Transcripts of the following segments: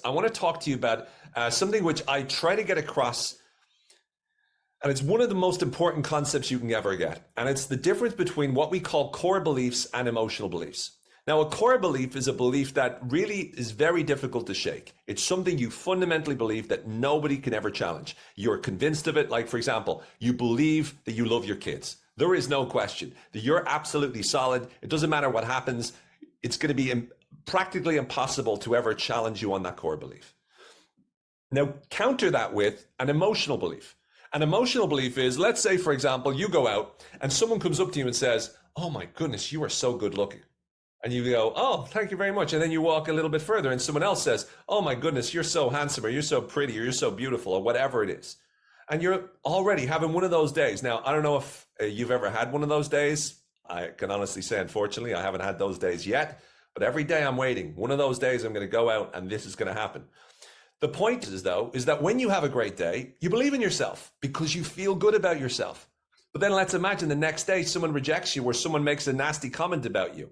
I want to talk to you about something which I try to get across, and it's one of the most important concepts you can ever get. And it's the difference between what we call core beliefs and emotional beliefs. Now, a core belief is a belief that really is very difficult to shake. It's something you fundamentally believe that nobody can ever challenge. You're convinced of it. Like, for example, you believe that you love your kids. There is no question that you're absolutely solid. It doesn't matter what happens. It's going to be practically impossible to ever challenge you on that core belief. Now, counter that with an emotional belief. An emotional belief is, let's say, for example, you go out and someone comes up to you and says, "Oh my goodness, you are so good looking." And you go, "Oh, thank you very much." And then you walk a little bit further and someone else says, "Oh my goodness, you're so handsome," or "You're so pretty," or "You're so beautiful," or whatever it is. And you're already having one of those days. Now, I don't know if you've ever had one of those days. I can honestly say, unfortunately, I haven't had those days yet. But every day I'm waiting. One of those days I'm going to go out and this is going to happen. The point is, though, is that when you have a great day, you believe in yourself because you feel good about yourself. But then let's imagine the next day someone rejects you or someone makes a nasty comment about you.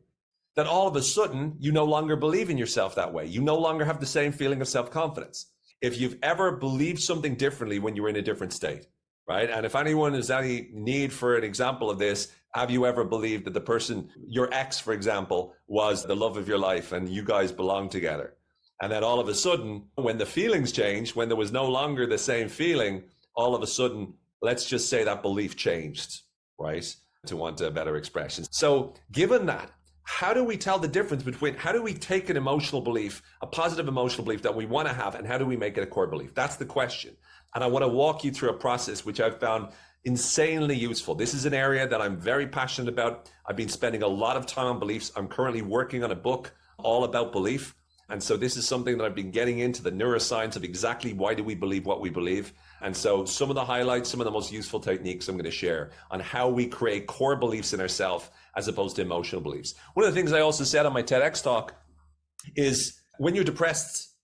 That all of a sudden you no longer believe in yourself that way. You no longer have the same feeling of self-confidence. If you've ever believed something differently when you were in a different state, right? And if anyone has any need for an example of this, have you ever believed that the person, your ex, for example, was the love of your life and you guys belonged together? And then all of a sudden, when the feelings changed, when there was no longer the same feeling, all of a sudden, let's just say that belief changed, right? To want a better expression. So given that, how do we tell the difference between, how do we take an emotional belief, a positive emotional belief that we want to have, and how do we make it a core belief? That's the question. And I want to walk you through a process which I've found insanely useful. This is an area that I'm very passionate about. I've been spending a lot of time on beliefs. I'm currently working on a book all about belief. And so this is something that I've been getting into, the neuroscience of exactly why do we believe what we believe. And so some of the highlights, some of the most useful techniques I'm going to share on how we create core beliefs in ourselves as opposed to emotional beliefs. One of the things I also said on my TEDx talk is when you're depressed,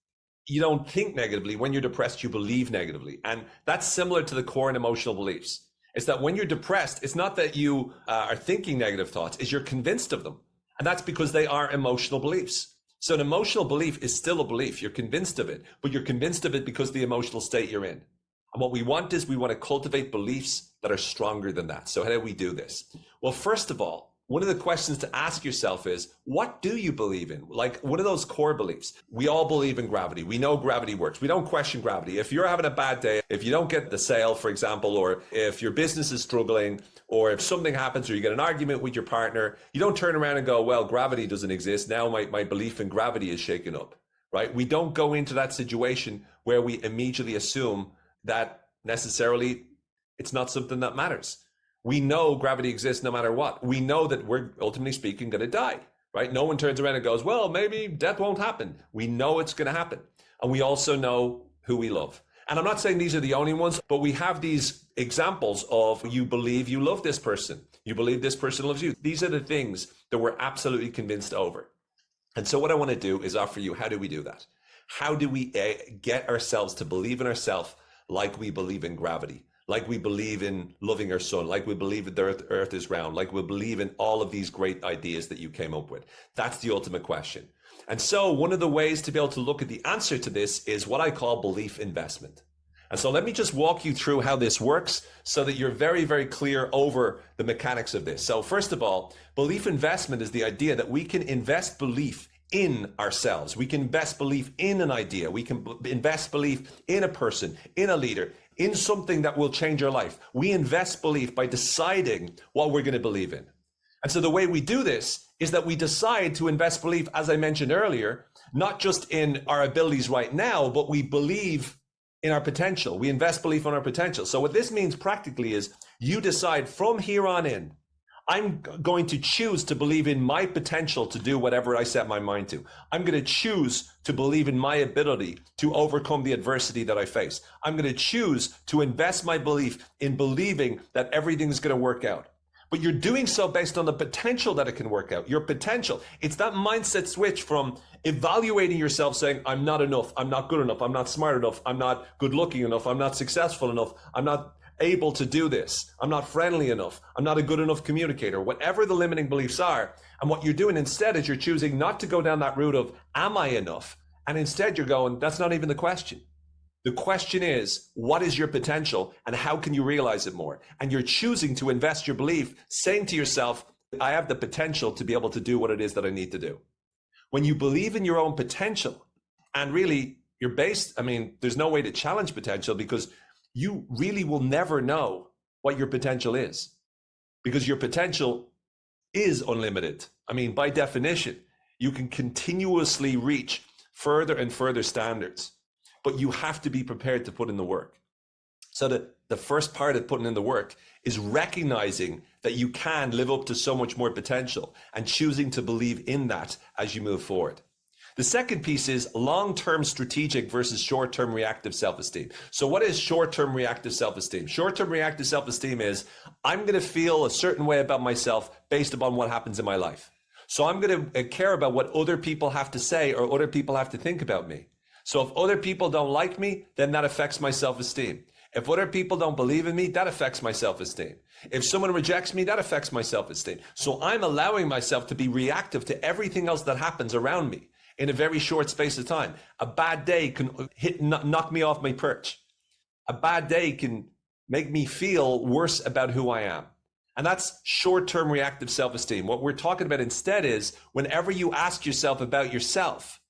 you don't think negatively. When you're depressed, you believe negatively. And that's similar to the core and emotional beliefs. It's that when you're depressed, it's not that you are thinking negative thoughts, it's you're convinced of them. And that's because they are emotional beliefs. So an emotional belief is still a belief. You're convinced of it, but you're convinced of it because of the emotional state you're in. And what we want is we want to cultivate beliefs that are stronger than that. So how do we do this? Well, first of all, one of the questions to ask yourself is, what do you believe in? Like, what are those core beliefs? We all believe in gravity. We know gravity works. We don't question gravity. If you're having a bad day, if you don't get the sale, for example, or if your business is struggling, or if something happens or you get an argument with your partner, you don't turn around and go, well, gravity doesn't exist. Now my belief in gravity is shaken up, right? We don't go into that situation where we immediately assume that necessarily it's not something that matters. We know gravity exists no matter what. We know that we're ultimately speaking going to die, right? No one turns around and goes, well, maybe death won't happen. We know it's going to happen. And we also know who we love. And I'm not saying these are the only ones, but we have these examples of you believe you love this person. You believe this person loves you. These are the things that we're absolutely convinced over. And so what I want to do is offer you, how do we do that? How do we get ourselves to believe in ourselves like we believe in gravity? Like we believe in loving our son, like we believe that the earth is round, like we believe in all of these great ideas that you came up with. That's the ultimate question. And so one of the ways to be able to look at the answer to this is what I call belief investment. And so let me just walk you through how this works so that you're very, very clear over the mechanics of this. So first of all, belief investment is the idea that we can invest belief in ourselves. We can invest belief in an idea. We can invest belief in a person, in a leader, in something that will change our life. We invest belief by deciding what we're going to believe in. And so the way we do this is that we decide to invest belief, as I mentioned earlier, not just in our abilities right now, but we believe in our potential. We invest belief on our potential. So what this means practically is you decide from here on in, I'm going to choose to believe in my potential to do whatever I set my mind to. I'm going to choose to believe in my ability to overcome the adversity that I face. I'm going to choose to invest my belief in believing that everything's going to work out. But you're doing so based on the potential that it can work out, your potential. It's that mindset switch from evaluating yourself saying, I'm not enough, I'm not good enough, I'm not smart enough, I'm not good looking enough, I'm not successful enough, I'm not able to do this, I'm not friendly enough, I'm not a good enough communicator, whatever the limiting beliefs are. And what you're doing instead is you're choosing not to go down that route of, am I enough? And instead you're going, that's not even the question. The question is, what is your potential and how can you realize it more? And you're choosing to invest your belief, saying to yourself, I have the potential to be able to do what it is that I need to do. When you believe in your own potential, and really you're based, I mean, there's no way to challenge potential because you really will never know what your potential is, because your potential is unlimited. I mean, by definition, you can continuously reach further and further standards, but you have to be prepared to put in the work. So the first part of putting in the work is recognizing that you can live up to so much more potential and choosing to believe in that as you move forward. The second piece is long-term strategic versus short-term reactive self-esteem. So what is short-term reactive self-esteem? Short-term reactive self-esteem is I'm going to feel a certain way about myself based upon what happens in my life. So I'm going to care about what other people have to say or other people have to think about me. So if other people don't like me, then that affects my self-esteem. If other people don't believe in me, that affects my self-esteem. If someone rejects me, that affects my self-esteem. So I'm allowing myself to be reactive to everything else that happens around me in a very short space of time. A bad day can knock me off my perch. A bad day can make me feel worse about who I am. And that's short-term reactive self-esteem. What we're talking about instead is whenever you ask yourself about yourself,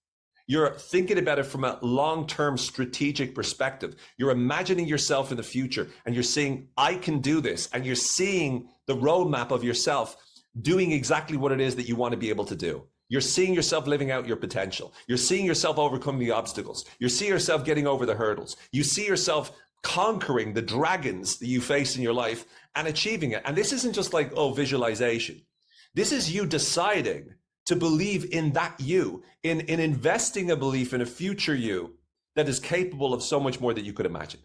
you're thinking about it from a long-term strategic perspective. You're imagining yourself in the future and you're saying, I can do this. And you're seeing the roadmap of yourself doing exactly what it is that you want to be able to do. You're seeing yourself living out your potential. You're seeing yourself overcoming the obstacles. You see yourself getting over the hurdles. You see yourself conquering the dragons that you face in your life and achieving it. And this isn't just like, oh, visualization. This is you deciding to believe in that you, in investing a belief in a future you that is capable of so much more that you could imagine.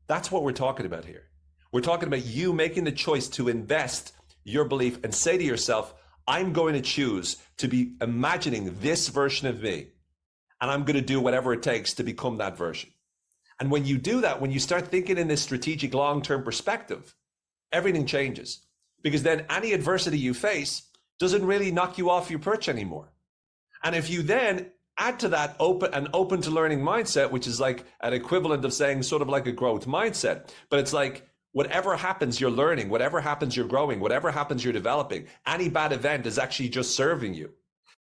That's what we're talking about here. We're talking about you making the choice to invest your belief and say to yourself, I'm going to choose to be imagining this version of me, and I'm going to do whatever it takes to become that version. And when you do that, when you start thinking in this strategic long-term perspective, everything changes, because then any adversity you face doesn't really knock you off your perch anymore. And if you then add to that open to learning mindset, which is like an equivalent of saying sort of like a growth mindset, but it's like whatever happens, you're learning, whatever happens, you're growing, whatever happens, you're developing. Any bad event is actually just serving you.